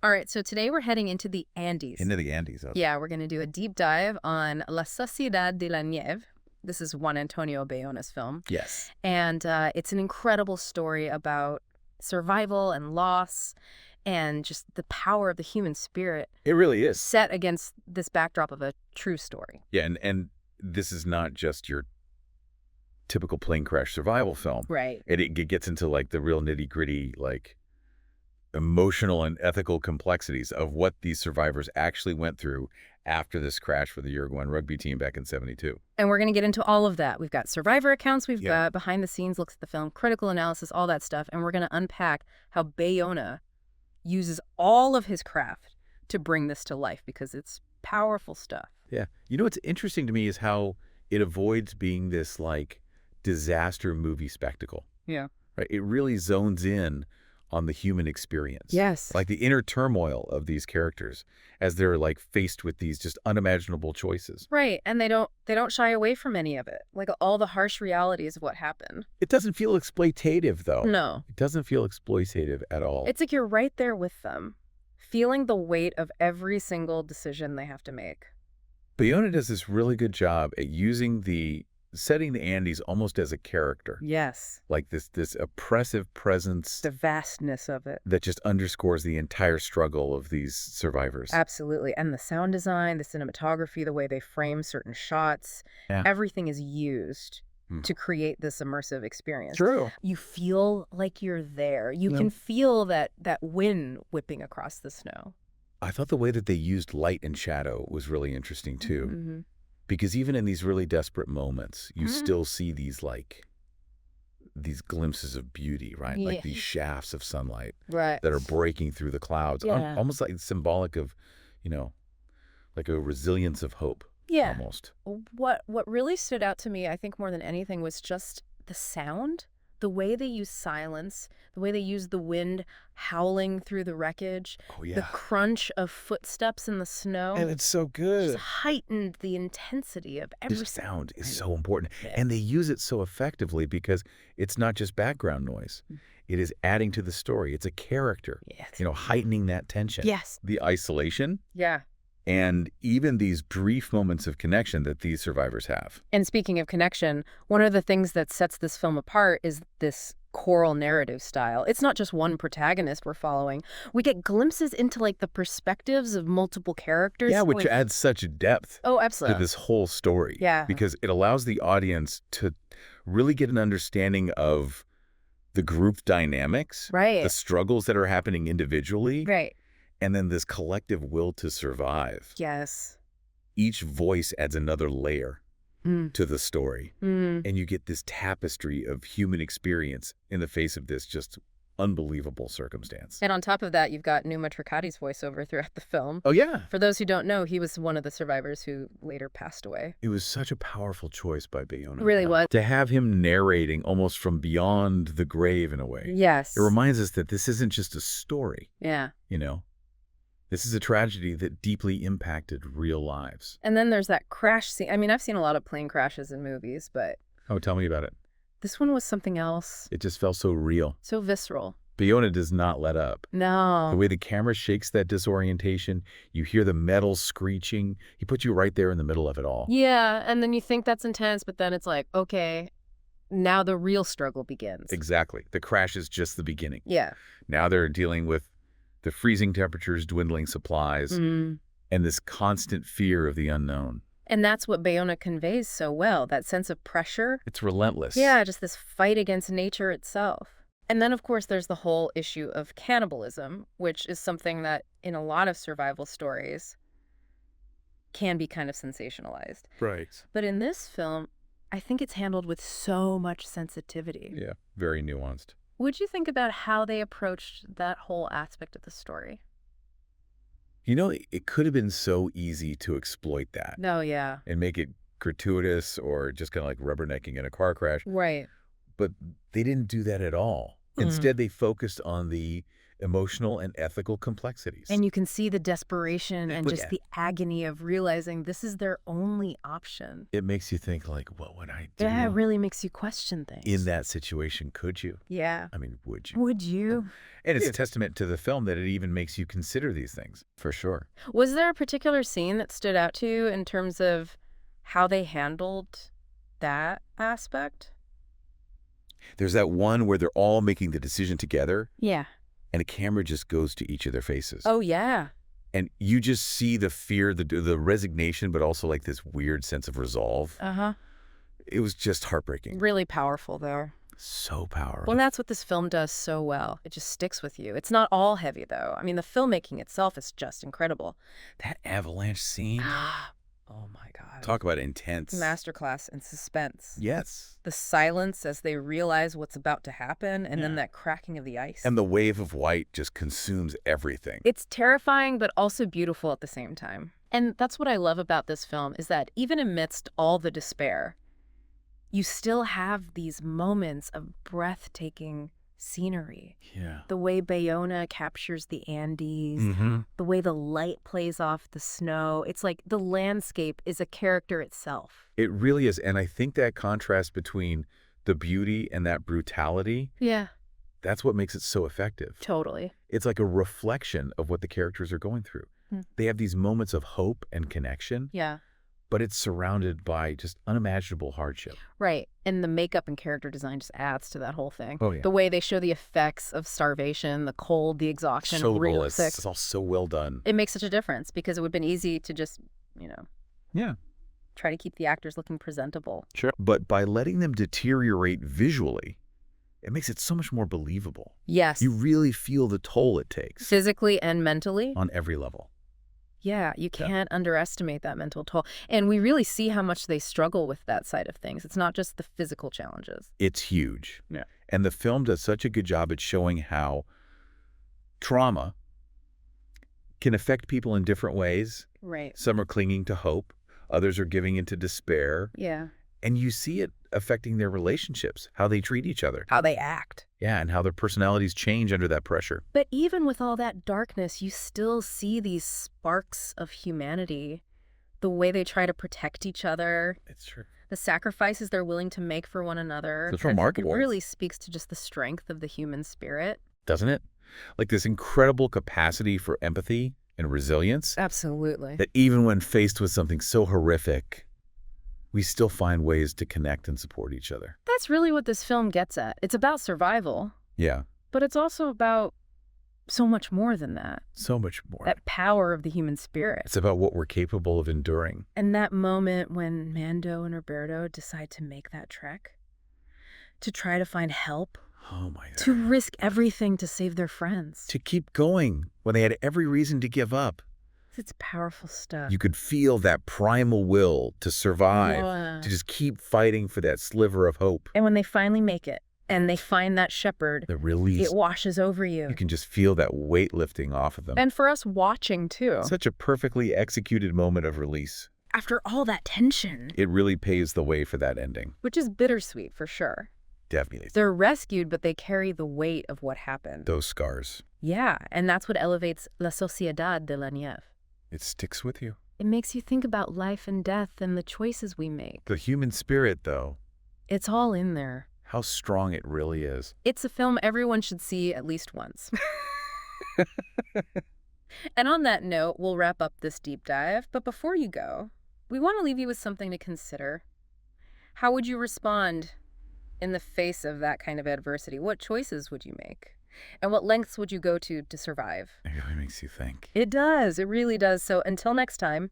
All right, so today we're heading into the Andes. Into the Andes. Yeah, we're going to do a deep dive on La Sociedad de la Nieve. This is Juan Antonio Bayona's film. Yes. And it's an incredible story about survival and loss and just the power of the human spirit It really is. set against this backdrop of a true story. Yeah, and this is not just your typical plane crash survival film. Right. It gets into like the real nitty-gritty, like emotional and ethical complexities of what these survivors actually went through after this crash for the Uruguayan rugby team back in '72. And we're going to get into all of that. We've got survivor accounts, we've Yeah. got behind the scenes looks at the film, critical analysis, all that stuff. And we're going to unpack how Bayona uses all of his craft to bring this to life because it's powerful stuff. Yeah. You know what's interesting to me is how it avoids being this like disaster movie spectacle. Yeah. Right? It really zones in on the human experience. Yes. Like the inner turmoil of these characters as they're like faced with these just unimaginable choices. Right. And they don't shy away from any of it. Like all the harsh realities of what happened. It doesn't feel exploitative though. No. It doesn't feel exploitative at all. It's like you're right there with them, feeling the weight of every single decision they have to make. Bayona does this really good job at setting the Andes almost as a character. Yes. Like this oppressive presence The vastness of it. that just underscores the entire struggle of these survivors. Absolutely. And the sound design, the cinematography, the way they frame certain shots, Yeah. everything is used Hmm. to create this immersive experience. True. You feel like you're there. You Yeah. can feel that wind whipping across the snow. I thought the way that they used light and shadow was really interesting too. Mm-hmm. Because even in these really desperate moments, you Mhm. still see these glimpses of beauty, right? Like Yeah. these shafts of sunlight Right. that are breaking through the clouds, Yeah. almost like symbolic of, you know, like a resilience of hope. Yeah. Almost. What really stood out to me, I think more than anything, was just the sound, the way they use silence, the way they use the wind howling through the wreckage, Oh the yeah. crunch of footsteps in the snow. And it's so good. Just heightened the intensity of every This sound is so of important. it. And they use it so effectively because it's not just background noise. It is adding to the story. It's a character, Yes. heightening that tension. Yes. The isolation Yeah. and even these brief moments of connection that these survivors have. And speaking of connection, one of the things that sets this film apart is this choral narrative style. It's not just one protagonist we're following. We get glimpses into like the perspectives of multiple characters. Yeah, which adds such depth Oh, to absolutely. this whole story. Yeah. Because it allows the audience to really get an understanding of the group dynamics, Right. the struggles that are happening individually, Right. and then this collective will to survive. Yes. Each voice adds another layer Mm. to the story. Mm. And you get this tapestry of human experience in the face of this just unbelievable circumstance. And on top of that, you've got Numa Tricati's voiceover throughout the film. Oh, yeah. For those who don't know, he was one of the survivors who later passed away. It was such a powerful choice by Bayona. It really was. To have him narrating almost from beyond the grave in a way. Yes. It reminds us that this isn't just a story, Yeah. This is a tragedy that deeply impacted real lives. And then there's that crash scene. I mean, I've seen a lot of plane crashes in movies, but Oh, tell me about it. this one was something else. It just felt so real. So visceral. Bayona does not let up. No. The way the camera shakes that disorientation, you hear the metal screeching. He puts you right there in the middle of it all. Yeah, and then you think that's intense, but then it's like, okay, now the real struggle begins. Exactly. The crash is just the beginning. Yeah. Now they're dealing with the freezing temperatures, dwindling supplies, Mm. and this constant fear of the unknown. And that's what Bayona conveys so well, that sense of pressure. It's relentless. Yeah, just this fight against nature itself. And then, of course, there's the whole issue of cannibalism, which is something that in a lot of survival stories can be kind of sensationalized. Right. But in this film, I think it's handled with so much sensitivity. Yeah, very nuanced. What'd you think about how they approached that whole aspect of the story? It could have been so easy to exploit that No, yeah. and make it gratuitous or just kind of like rubbernecking in a car crash. Right. But they didn't do that at all. Mhm. Instead, they focused on the emotional and ethical complexities. And you can see the desperation and But just the agony of realizing this is their only option. it makes you think, like, what would I Yeah, it do really makes you question in things. that situation? Could you? Yeah. I mean, would you? Would you? And it's a testament to the film that it even makes you consider these things, for sure. Was there a particular scene that stood out to you in terms of how they handled that aspect? There's that one where they're all making the decision together, Yeah. and a camera just goes to each of their faces. Oh, yeah. And you just see the fear, the resignation, but also like this weird sense of resolve. Uh-huh. It was just heartbreaking. Really powerful, though. So powerful. Well, that's what this film does so well. It just sticks with you. It's not all heavy, though. I mean, the filmmaking itself is just incredible. That avalanche scene. Oh, my God. Talk about intense. Masterclass in suspense. Yes. The silence as they realize what's about to happen, and then Yeah. that cracking of the ice. And the wave of white just consumes everything. It's terrifying, but also beautiful at the same time. And that's what I love about this film, is that even amidst all the despair, you still have these moments of breathtaking scenery. Yeah. The way Bayona captures the Andes, Mm-hmm. the way the light plays off the snow. It's like the landscape is a character itself. It really is. And I think that contrast between the beauty and that brutality, Yeah, that's what makes it so effective. totally. It's like a reflection of what the characters are going through. Hmm. They have these moments of hope and connection, Yeah. but it's surrounded by just unimaginable hardship. Right. And the makeup and character design just adds to that whole thing. Oh, yeah. The way they show the effects of starvation, the cold, the exhaustion, So realistic. it's all so well done. It makes such a difference because it would have been easy to just, Yeah. try to keep the actors looking presentable. Sure. But by letting them deteriorate visually, it makes it so much more believable. Yes. You really feel the toll it takes Physically and mentally. on every level. Yeah, you can't underestimate that mental toll. And we really see how much they struggle with that side of things. It's not just the physical challenges. It's huge. Yeah. And the film does such a good job at showing how trauma can affect people in different ways. Right. Some are clinging to hope, others are giving into despair. Yeah. And you see it affecting their relationships, how they treat each other. How they act. Yeah, and how their personalities change under that pressure. But even with all that darkness, you still see these sparks of humanity. The way they try to protect each other, It's true. the sacrifices they're willing to make for one another. It's I think remarkable. It really speaks to just the strength of the human spirit. Doesn't it? Like this incredible capacity for empathy and resilience Absolutely. that even when faced with something so horrific, we still find ways to connect and support each other. That's really what this film gets at. It's about survival, Yeah, but it's also about so much more than that. so much more. That power of the human spirit. It's about what we're capable of enduring. And that moment when Mando and Roberto decide to make that trek, to try to find help, Oh my God. to risk everything to save their friends. To keep going when they had every reason to give up. It's powerful stuff. You could feel that primal will to survive, Yeah. to just keep fighting for that sliver of hope. And when they finally make it, and they find that shepherd, The release. it washes over you. You can just feel that weight lifting off of them. And for us watching, too. Such a perfectly executed moment of release. After all that tension, It really paves the way for that ending. which is bittersweet for sure. Definitely. They're rescued, but they carry the weight of what happened. Those scars. Yeah, and that's what elevates La Sociedad de la Nieve. It sticks with you. It makes you think about life and death and the choices we make. The human spirit, though, It's all in there. how strong it really is. It's a film everyone should see at least once. And on that note, we'll wrap up this deep dive. But before you go, we want to leave you with something to consider. How would you respond in the face of that kind of adversity? What choices would you make? And what lengths would you go to survive? It really makes you think. It does. It really does. So until next time,